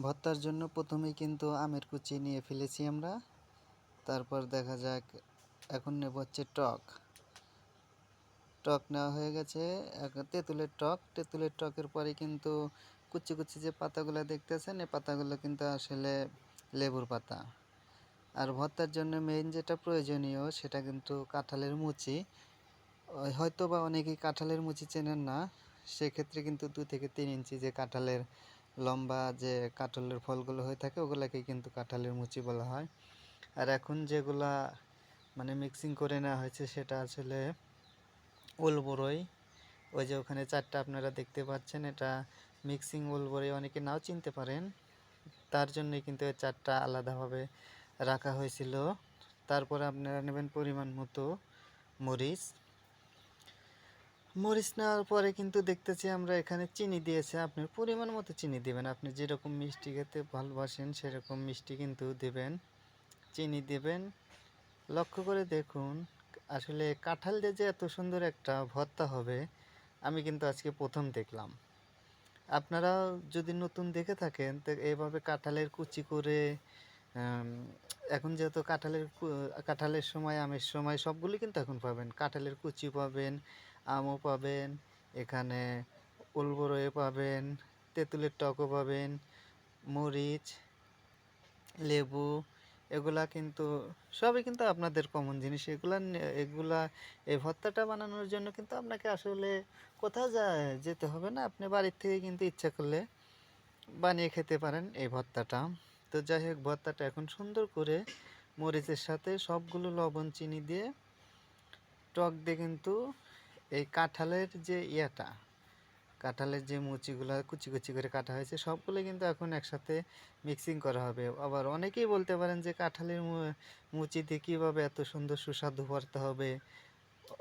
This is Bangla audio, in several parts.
ভর্তার জন্য প্রথমেই কিন্তু আমের কুচি নিয়ে ফেলেছি আমরা। তারপর দেখা যাক এখন নেব হচ্ছে টক। টক নেওয়া হয়ে গেছে, তেঁতুলের টক। তেঁতুলের টকের পরে কিন্তু কুচি কুচি যে পাতাগুলো দেখতেছেন, এই পাতাগুলো কিন্তু আসলে লেবুর পাতা। আর ভর্তার জন্য মেইন যেটা প্রয়োজনীয় সেটা কিন্তু কাঁঠালের মুচি। হয়তো বা অনেকেই কাঁঠালের মুচি চেনেন না, সেক্ষেত্রে কিন্তু 2 থেকে 3 ইঞ্চি যে কাঁঠালের লম্বা যে কাঁঠালের ফলগুলো হয়ে থাকে ওগুলাকে কিন্তু কাঁঠালের মুচি বলা হয়। আর এখন যেগুলা মানে মিক্সিং করে নেওয়া হয়েছে সেটা আসলে ওল বড়ই। ওই যে ওখানে 4টা আপনারা দেখতে পাচ্ছেন, এটা মিক্সিং ওল বড়ই, অনেকে নাও চিনতে পারেন। তার জন্যই কিন্তু এই 4টা আলাদাভাবে রাখা হয়েছিল। তারপরে আপনারা নেবেন পরিমাণ মতো মরিচ। মরিচ নেওয়ার পরে কিন্তু দেখতেছি আমরা এখানে চিনি দিয়েছে। আপনার পরিমাণ মতো চিনি দিবেন, আপনি যেরকম মিষ্টি খেতে ভালোবাসেন সেরকম মিষ্টি কিন্তু দেবেন, চিনি দেবেন। লক্ষ্য করে দেখুন, আসলে কাঁঠাল দিয়ে যে এত সুন্দর একটা ভর্তা হবে আমি কিন্তু আজকে প্রথম দেখলাম। আপনারাও যদি নতুন দেখে থাকেন তো এইভাবে কাঁঠালের কুচি করে এখন যেহেতু কাঁঠালের সময়, আমের সময় সবগুলি কিন্তু এখন পাবেন। কাঁঠালের কুচি পাবেন, আমও পাবেন, এখানে ওল বড়ই পাবেন, তেঁতুলের টকও পাবেন, মরিচ, লেবু, এগুলা কিন্তু সবই কিন্তু আপনাদের কমন জিনিস। এগুলা এই ভর্তাটা বানানোর জন্য কিন্তু আপনাকে আসলে কোথাও যেতে হবে না। আপনি বাড়ির থেকে কিন্তু ইচ্ছা করলে বানিয়ে খেতে পারেন এই ভর্তাটা। তো যাই হোক, ভর্তাটা এখন সুন্দর করে মরিচের সাথে সবগুলো লবণ চিনি দিয়ে টক দিয়ে কিন্তু এই কাঁঠালের যে মুচিগুলো কুচি কুচি করে কাটা হয়েছে সবগুলো কিন্তু এখন একসাথে মিক্সিং করা হবে। আবার অনেকেই বলতে পারেন যে কাঁঠালের মুচিতে কীভাবে এত সুন্দর সুস্বাদু ভর্তা হবে।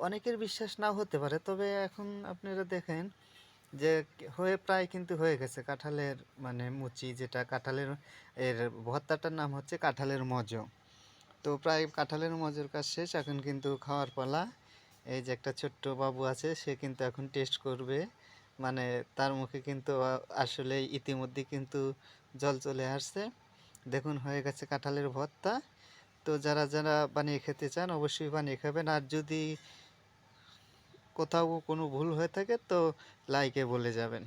অনেকের বিশ্বাস নাও হতে পারে, তবে এখন আপনারা দেখেন যে প্রায় কিন্তু হয়ে গেছে কাঁঠালের মানে মুচি, যেটা কাঁঠালের এর ভর্তাটার নাম হচ্ছে কাঁঠালের মজ। তো প্রায় কাঁঠালের মজের কাজ শেষ, এখন কিন্তু খাওয়ার পালা। এই যে একটা ছোট্ট বাবু আছে, সে কিন্তু এখন টেস্ট করবে, মানে তার মুখে কিন্তু আসলে ইতিমধ্যে কিন্তু জল চলে আসছে। দেখুন হয়ে গেছে কাঁঠালের ভর্তা। তো যারা যারা বানিয়ে খেতে চান অবশ্যই বানিয়ে খাবেন। আর যদি কোথাও কোনো ভুল হয়ে থাকে তো লাইকে বলে যাবেন।